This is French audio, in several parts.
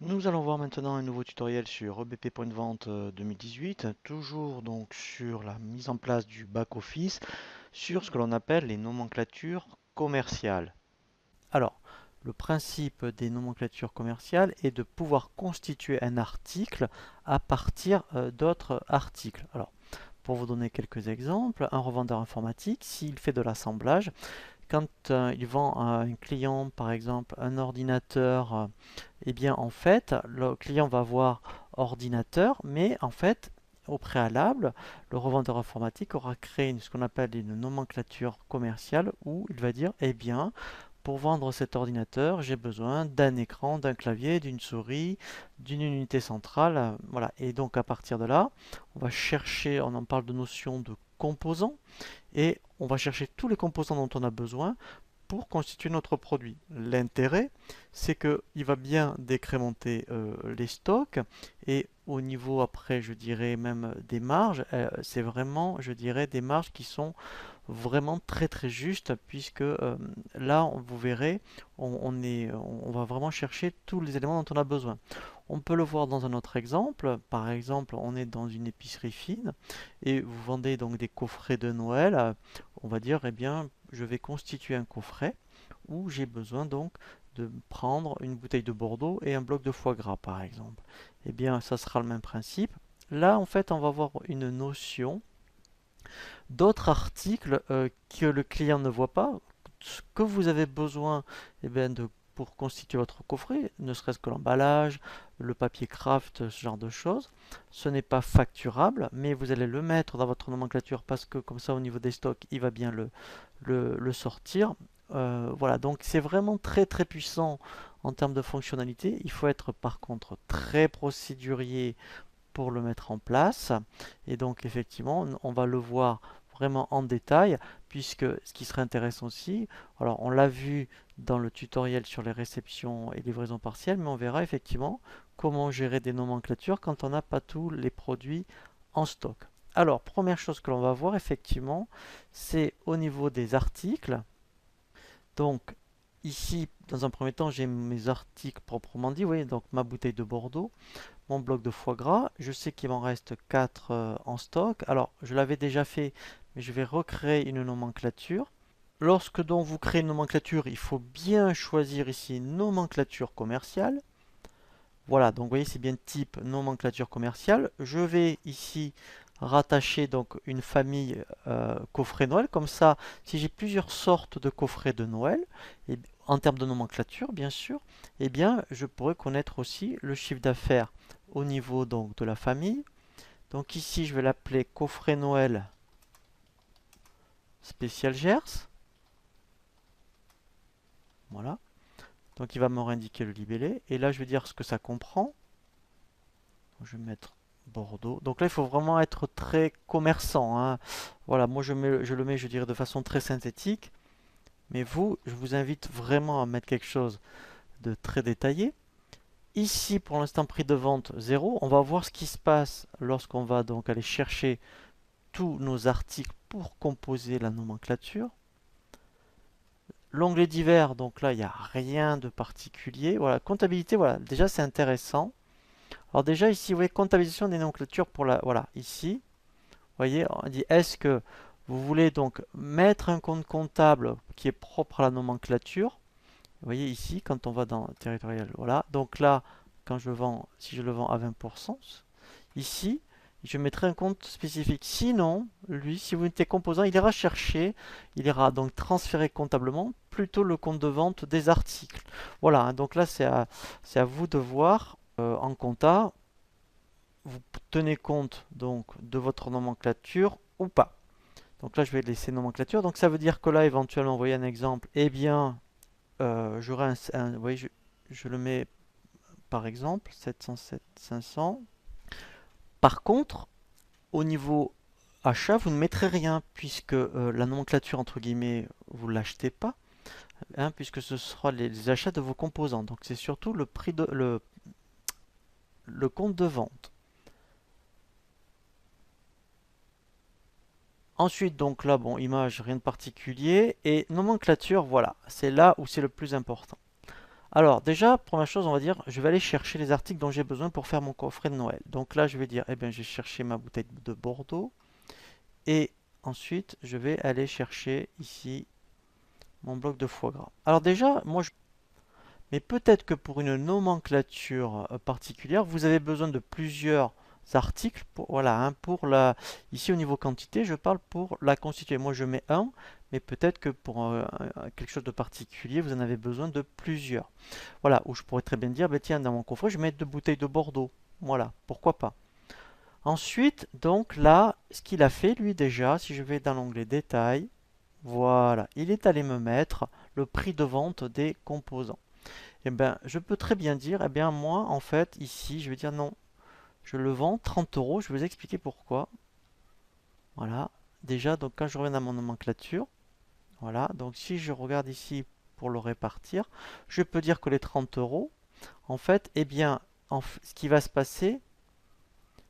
Nous allons voir maintenant un nouveau tutoriel sur EBP Point de Vente 2018, toujours donc sur la mise en place du back-office, sur ce que l'on appelle les nomenclatures commerciales. Alors, le principe des nomenclatures commerciales est de pouvoir constituer un article à partir d'autres articles. Alors, pour vous donner quelques exemples, un revendeur informatique, s'il fait de l'assemblage, quand il vend à un client, par exemple, un ordinateur, eh bien, en fait, le client va voir ordinateur, mais en fait, au préalable, le revendeur informatique aura créé ce qu'on appelle une nomenclature commerciale où il va dire, eh bien, pour vendre cet ordinateur, j'ai besoin d'un écran, d'un clavier, d'une souris, d'une unité centrale. Voilà. Et donc, à partir de là, on va chercher, on en parle de notion de composants et on va chercher tous les composants dont on a besoin pour constituer notre produit. L'intérêt, c'est qu'il va bien décrémenter les stocks et au niveau après, je dirais même des marges, c'est vraiment, je dirais, des marges qui sont vraiment très très justes puisque là, vous verrez, on va vraiment chercher tous les éléments dont on a besoin. On peut le voir dans un autre exemple. Par exemple, on est dans une épicerie fine et vous vendez donc des coffrets de Noël. On va dire, eh bien, je vais constituer un coffret où j'ai besoin donc de prendre une bouteille de Bordeaux et un bloc de foie gras, par exemple. Eh bien, ça sera le même principe. Là, en fait, on va avoir une notion d'autres articles que le client ne voit pas, ce que vous avez besoin eh bien, pour constituer votre coffret, ne serait-ce que l'emballage, le papier craft, ce genre de choses. Ce n'est pas facturable, mais vous allez le mettre dans votre nomenclature parce que comme ça au niveau des stocks, il va bien le sortir. Voilà, donc c'est vraiment très très puissant en termes de fonctionnalité. Il faut être par contre très procédurier pour le mettre en place. Et donc effectivement, on va le voir vraiment en détail, puisque ce qui serait intéressant aussi, alors on l'a vu dans le tutoriel sur les réceptions et livraisons partielles, mais on verra effectivement comment gérer des nomenclatures quand on n'a pas tous les produits en stock. Alors, première chose que l'on va voir effectivement, c'est au niveau des articles. Donc, ici, dans un premier temps, j'ai mes articles proprement dit, vous voyez, donc ma bouteille de Bordeaux, mon bloc de foie gras. Je sais qu'il m'en reste 4 en stock. Alors, je l'avais déjà fait, mais je vais recréer une nomenclature. Lorsque donc vous créez une nomenclature, il faut bien choisir ici nomenclature commerciale. Voilà, donc vous voyez, c'est bien type nomenclature commerciale. Je vais ici rattacher donc une famille coffret Noël. Comme ça, si j'ai plusieurs sortes de coffrets de Noël, et, en termes de nomenclature, bien sûr, eh bien, je pourrais connaître aussi le chiffre d'affaires au niveau donc de la famille. Donc ici, je vais l'appeler coffret Noël spécial Gers. Voilà. Donc il va me réindiquer le libellé. Et là, je vais dire ce que ça comprend. Je vais mettre Bordeaux. Donc là, il faut vraiment être très commerçant, hein. Voilà, moi je le mets, je dirais, de façon très synthétique. Mais vous, je vous invite vraiment à mettre quelque chose de très détaillé. Ici, pour l'instant, prix de vente 0. On va voir ce qui se passe lorsqu'on va donc aller chercher tous nos articles pour composer la nomenclature. L'onglet divers, donc là, il n'y a rien de particulier. Voilà, comptabilité, voilà, déjà c'est intéressant. Alors déjà ici, vous voyez, comptabilisation des nomenclatures pour la... Voilà, ici, vous voyez, on dit est-ce que vous voulez donc mettre un compte comptable qui est propre à la nomenclature. Vous voyez ici, quand on va dans territorial, voilà. Donc là, quand je vends, si je le vends à 20%, ici, je mettrai un compte spécifique. Sinon, lui, si vous mettez composant, il ira chercher, il ira donc transférer comptablement plutôt le compte de vente des articles. Voilà, hein, donc là, c'est à vous de voir en compta, vous tenez compte donc de votre nomenclature ou pas. Donc là, je vais laisser nomenclature. Donc ça veut dire que là, éventuellement, vous voyez un exemple, eh bien, j'aurai vous voyez, je le mets par exemple, 707, 500. Par contre, au niveau achat, vous ne mettrez rien puisque la nomenclature entre guillemets, vous ne l'achetez pas, hein, puisque ce sera les achats de vos composants. Donc c'est surtout le prix de le compte de vente. Ensuite, donc là, bon, image, rien de particulier. Et nomenclature, voilà, c'est là où c'est le plus important. Alors déjà, première chose, on va dire, je vais aller chercher les articles dont j'ai besoin pour faire mon coffret de Noël. Donc là, je vais dire, eh bien, j'ai cherché ma bouteille de Bordeaux. Et ensuite, je vais aller chercher ici mon bloc de foie gras. Alors déjà, mais peut-être que pour une nomenclature particulière, vous avez besoin de plusieurs articles. Voilà, hein, ici au niveau quantité, je parle pour la constituer. Moi, je mets un, mais peut-être que pour quelque chose de particulier, vous en avez besoin de plusieurs. Voilà, où je pourrais très bien dire, bah, tiens, dans mon coffret, je mets 2 bouteilles de Bordeaux. Voilà, pourquoi pas. Ensuite, donc là, ce qu'il a fait, lui déjà, si je vais dans l'onglet détail, voilà, il est allé me mettre le prix de vente des composants. Eh bien, je peux très bien dire, eh bien, moi, en fait, ici, je vais dire non, je le vends 30 euros, je vais vous expliquer pourquoi. Voilà, déjà, donc quand je reviens à mon nomenclature, voilà, donc si je regarde ici pour le répartir, je peux dire que les 30 euros, en fait, eh bien, ce qui va se passer,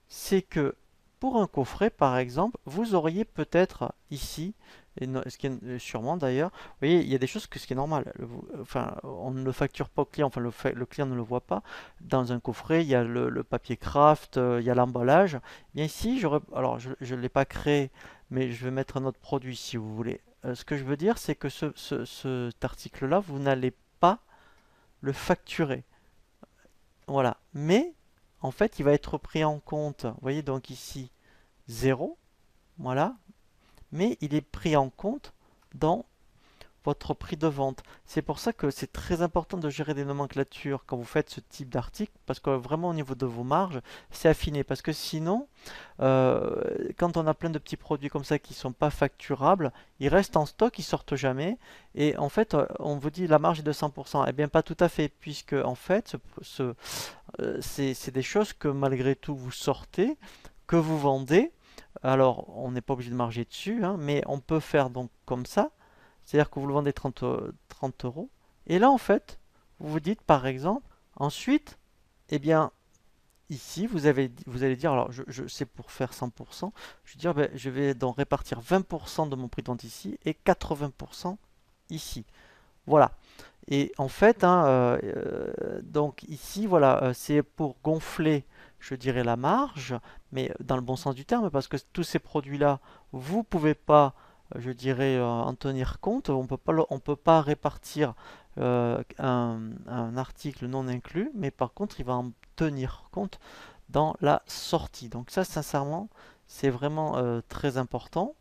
c'est que pour un coffret, par exemple, vous auriez peut-être ici, ce qui est sûrement d'ailleurs, vous voyez, il y a des choses ce qui est normal. Enfin, on ne le facture pas au client, enfin le client ne le voit pas. Dans un coffret, il y a le papier craft, il y a l'emballage. Bien ici, alors je ne l'ai pas créé, mais je vais mettre un autre produit si vous voulez. Ce que je veux dire, c'est que cet article-là, vous n'allez pas le facturer. Voilà. Mais, en fait, il va être pris en compte. Vous voyez, donc ici, 0. Voilà. Mais il est pris en compte dans votre prix de vente. C'est pour ça que c'est très important de gérer des nomenclatures quand vous faites ce type d'article, parce que vraiment au niveau de vos marges, c'est affiné. Parce que sinon, quand on a plein de petits produits comme ça qui ne sont pas facturables, ils restent en stock, ils sortent jamais. Et en fait, on vous dit la marge est de 100%. Eh bien, pas tout à fait, puisque en fait, c'est des choses que malgré tout vous sortez, que vous vendez. Alors, on n'est pas obligé de marger dessus, hein, mais on peut faire donc comme ça. C'est-à-dire que vous le vendez 30 euros. Et là, en fait, vous vous dites par exemple, ensuite, eh bien, ici, vous allez dire, alors c'est pour faire 100%, je vais dire, ben, je vais donc répartir 20% de mon prix de vente ici et 80% ici. Voilà. Et en fait, hein, donc ici, voilà, c'est pour gonfler, je dirais, la marge, mais dans le bon sens du terme, parce que tous ces produits-là, vous ne pouvez pas, je dirais, en tenir compte. On peut pas répartir un article non inclus, mais par contre, il va en tenir compte dans la sortie. Donc ça, sincèrement, c'est vraiment très important.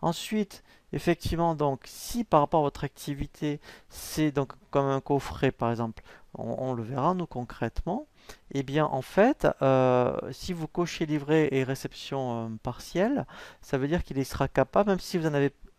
Ensuite, effectivement, donc, si par rapport à votre activité, c'est donc comme un coffret, par exemple, on le verra nous concrètement, eh bien, en fait, si vous cochez livret et réception partielle, ça veut dire qu'il sera capable, même si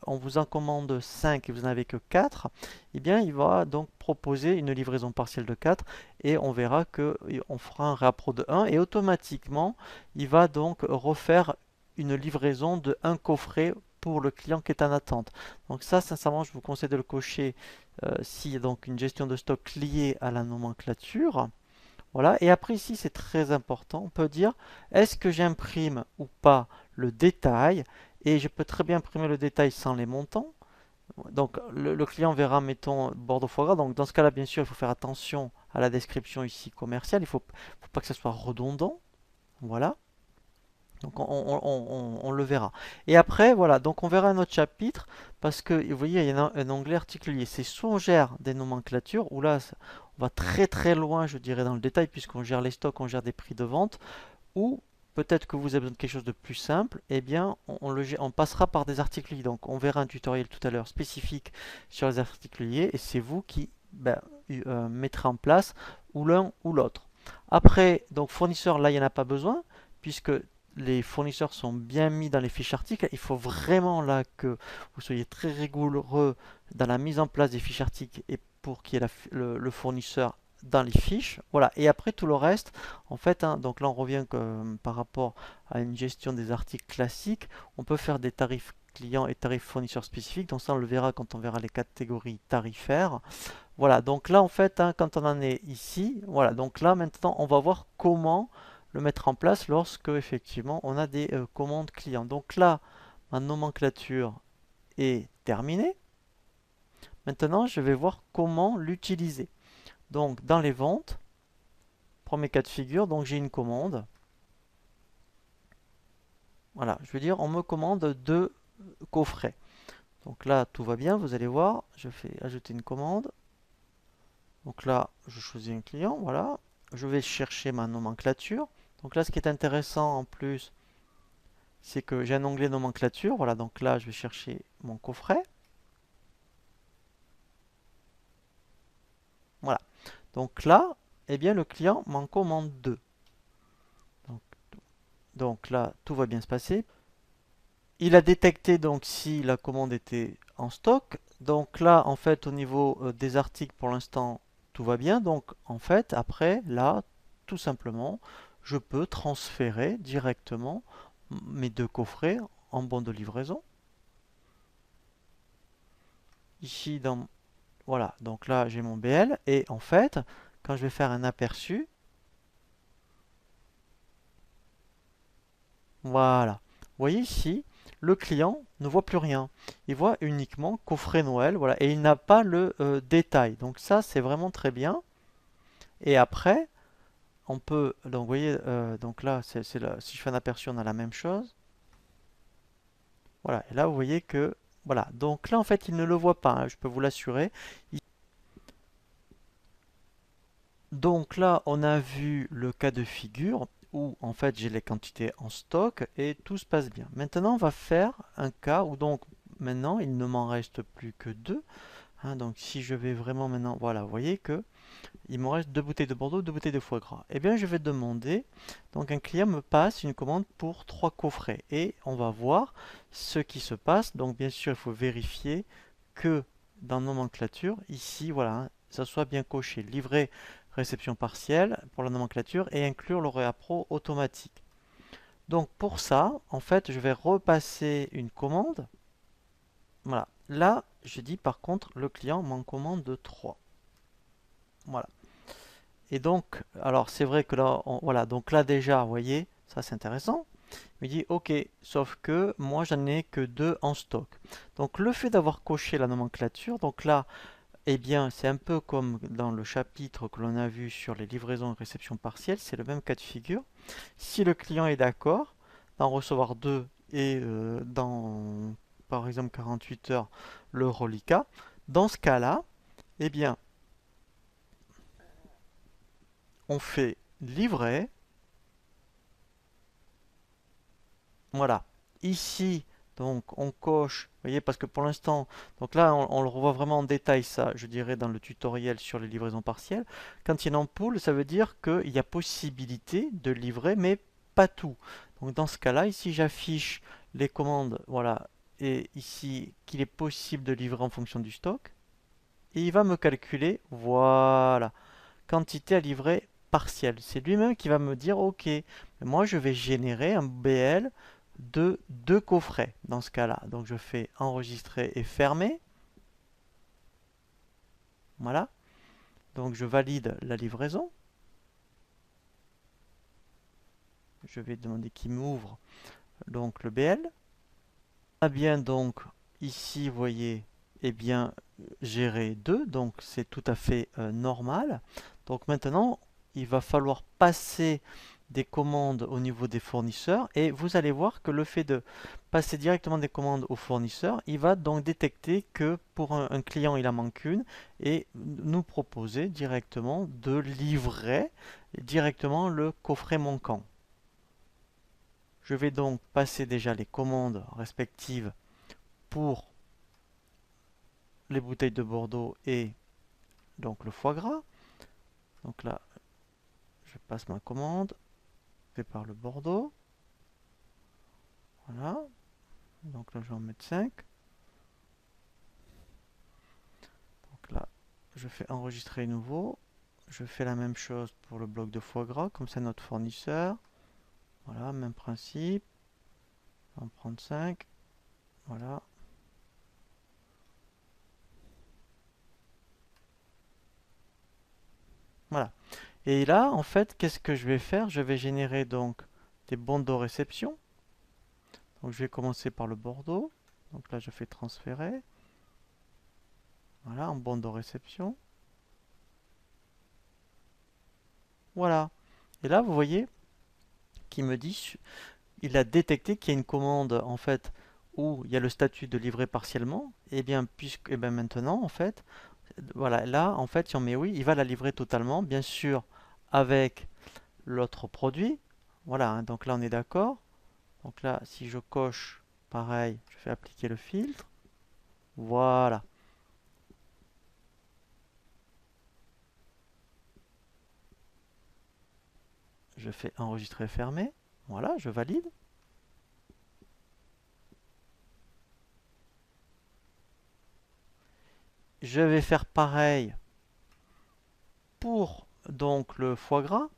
on vous en commande 5 et vous n'en avez que 4, eh bien, il va donc proposer une livraison partielle de 4 et on verra que on fera un réappro de 1 et automatiquement, il va donc refaire une livraison de un coffret pour le client qui est en attente. Donc ça, sincèrement, je vous conseille de le cocher s'il y a donc une gestion de stock liée à la nomenclature. Voilà. Et après ici, c'est très important. On peut dire, est-ce que j'imprime ou pas le détail? Et je peux très bien imprimer le détail sans les montants. Donc le client verra, mettons, Bordeaux foie gras. Donc dans ce cas-là, bien sûr, il faut faire attention à la description ici commerciale. Faut pas que ça soit redondant. Voilà. Donc on le verra. Et après, voilà, donc on verra un autre chapitre parce que vous voyez, il y a un onglet article lié. C'est soit on gère des nomenclatures, où là, on va très très loin, je dirais, dans le détail, puisqu'on gère les stocks, on gère des prix de vente, ou peut-être que vous avez besoin de quelque chose de plus simple, eh bien, on passera par des articles liés. Donc on verra un tutoriel tout à l'heure spécifique sur les articles liés, et c'est vous qui ben, mettrez en place ou l'un ou l'autre. Après, donc fournisseur, là, il n'y en a pas besoin, puisque les fournisseurs sont bien mis dans les fiches articles. Il faut vraiment là que vous soyez très rigoureux dans la mise en place des fiches articles et pour qu'il y ait le fournisseur dans les fiches. Voilà. Et après tout le reste, en fait, hein, donc là on revient par rapport à une gestion des articles classiques, on peut faire des tarifs clients et tarifs fournisseurs spécifiques. Donc ça on le verra quand on verra les catégories tarifaires. Voilà. Donc là en fait, hein, quand on en est ici, voilà. Donc là maintenant on va voir comment le mettre en place lorsque effectivement on a des commandes clients. Donc là, ma nomenclature est terminée. Maintenant, je vais voir comment l'utiliser. Donc dans les ventes, premier cas de figure, donc j'ai une commande. Voilà, je veux dire, on me commande 2 coffrets. Donc là, tout va bien, vous allez voir, je fais ajouter une commande. Donc là, je choisis un client, voilà. Je vais chercher ma nomenclature. Donc là, ce qui est intéressant en plus, c'est que j'ai un onglet nomenclature. Voilà, donc là, je vais chercher mon coffret. Voilà. Donc là, eh bien, le client m'en commande 2. Donc, donc là, tout va bien se passer. Il a détecté donc si la commande était en stock. Donc là, en fait, au niveau des articles, pour l'instant, tout va bien. Donc en fait, après, là, tout simplement, je peux transférer directement mes 2 coffrets en bon de livraison. Ici, voilà, donc là, j'ai mon BL. Et en fait, quand je vais faire un aperçu, voilà. Vous voyez ici, le client ne voit plus rien. Il voit uniquement coffret Noël, voilà, et il n'a pas le détail. Donc ça, c'est vraiment très bien. Et après, on peut, donc vous voyez, donc là, si je fais un aperçu, on a la même chose. Voilà, et là, vous voyez que, voilà. Donc là, en fait, il ne le voit pas, hein, je peux vous l'assurer. Donc là, on a vu le cas de figure où en fait j'ai les quantités en stock et tout se passe bien. Maintenant, on va faire un cas où donc maintenant il ne m'en reste plus que 2. Hein. Donc si je vais vraiment maintenant, voilà, vous voyez que il me reste 2 bouteilles de Bordeaux, 2 bouteilles de foie gras. Eh bien, je vais demander, donc un client me passe une commande pour 3 coffrets et on va voir ce qui se passe. Donc bien sûr, il faut vérifier que dans nomenclature, ici, voilà, hein, ça soit bien coché. Livrer réception partielle pour la nomenclature et inclure l'Auréa Pro automatique. Donc pour ça, en fait, je vais repasser une commande. Voilà. Là, je dis par contre, le client m'en commande 3. Voilà. Et donc, alors c'est vrai que là, voilà, donc là déjà, vous voyez, ça c'est intéressant. Il me dit, ok, sauf que moi j'en ai que 2 en stock. Donc le fait d'avoir coché la nomenclature, donc là, eh bien, c'est un peu comme dans le chapitre que l'on a vu sur les livraisons et réceptions partielles, c'est le même cas de figure. Si le client est d'accord d'en recevoir 2 et dans, par exemple, 48 heures, le reliquat, dans ce cas-là, eh bien, on fait livrer. Voilà. Ici, donc, on coche, vous voyez, parce que pour l'instant, donc là, on le revoit vraiment en détail, ça, je dirais, dans le tutoriel sur les livraisons partielles. Quand il y a une ampoule, ça veut dire qu'il y a possibilité de livrer, mais pas tout. Donc, dans ce cas-là, ici, j'affiche les commandes, voilà, et ici, qu'il est possible de livrer en fonction du stock. Et il va me calculer, voilà, quantité à livrer partielle. C'est lui-même qui va me dire, ok, moi je vais générer un BL de 2 coffrets dans ce cas-là. Donc je fais enregistrer et fermer. Voilà. Donc je valide la livraison. Je vais demander qu'il m'ouvre donc le BL. On a bien donc ici, vous voyez, eh bien gérer 2, donc c'est tout à fait normal. Donc maintenant, il va falloir passer des commandes au niveau des fournisseurs et vous allez voir que le fait de passer directement des commandes aux fournisseurs, il va donc détecter que pour un client il en manque une et nous proposer directement de livrer directement le coffret manquant. Je vais donc passer déjà les commandes respectives pour les bouteilles de Bordeaux et donc le foie gras. Donc là, je passe ma commande, fait par le Bordeaux. Voilà. Donc là, je vais en mettre 5. Donc là, je fais enregistrer nouveau. Je fais la même chose pour le bloc de foie gras, comme c'est notre fournisseur. Voilà, même principe. On va en prendre 5. Voilà. Voilà. Et là, en fait, qu'est-ce que je vais faire? Je vais générer donc des bons de réception. Donc je vais commencer par le Bordeaux. Donc là, je fais transférer. Voilà, en bon de réception. Voilà. Et là, vous voyez qu'il me dit, il a détecté qu'il y a une commande en fait où il y a le statut de livrer partiellement. Et bien, puisque, et bien maintenant, en fait, voilà, là, en fait, si on met oui, il va la livrer totalement, bien sûr, avec l'autre produit. Voilà, hein, donc là, on est d'accord. Donc là, si je coche, pareil, je fais appliquer le filtre. Voilà. Je fais enregistrer fermer. Voilà, je valide. Je vais faire pareil pour donc le foie gras,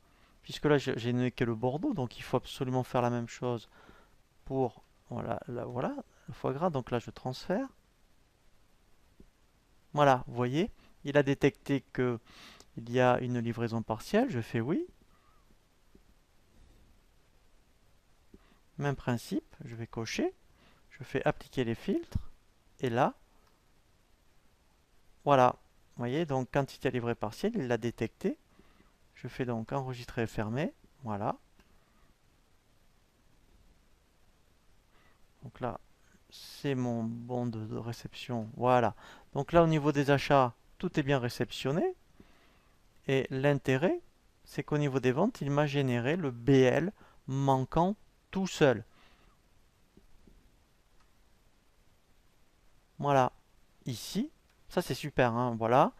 puisque là j'ai donné que le Bordeaux, donc il faut absolument faire la même chose pour voilà, voilà le foie gras. Donc là je transfère. Voilà, vous voyez, il a détecté que il y a une livraison partielle. Je fais oui. Même principe, je vais cocher. Je fais appliquer les filtres. Et là, voilà. Vous voyez, donc quantité livrée partielle, il l'a détecté. Je fais donc enregistrer et fermer. Voilà. Donc là, c'est mon bon de réception. Voilà. Donc là, au niveau des achats, tout est bien réceptionné. Et l'intérêt, c'est qu'au niveau des ventes, il m'a généré le BL manquant tout seul. Voilà. Ici, ça c'est super, hein, voilà.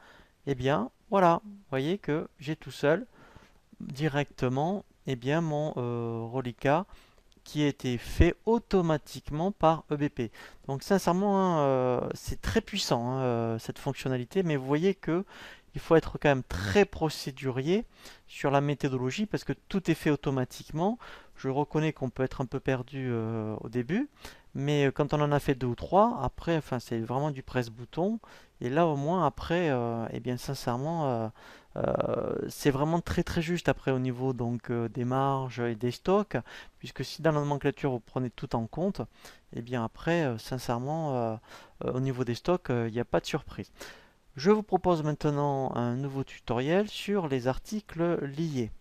Eh bien, voilà. Vous voyez que j'ai tout seul directement, eh bien, mon reliquat qui a été fait automatiquement par EBP. Donc sincèrement, hein, c'est très puissant hein, cette fonctionnalité, mais vous voyez que il faut être quand même très procédurier sur la méthodologie parce que tout est fait automatiquement. Je reconnais qu'on peut être un peu perdu au début, mais quand on en a fait deux ou trois, après, enfin, c'est vraiment du presse-bouton. Et là, au moins, après, eh bien, sincèrement, c'est vraiment très très juste après au niveau donc des marges et des stocks, puisque si dans la nomenclature vous prenez tout en compte, et bien après, sincèrement, au niveau des stocks, il n'y a pas de surprise. Je vous propose maintenant un nouveau tutoriel sur les articles liés.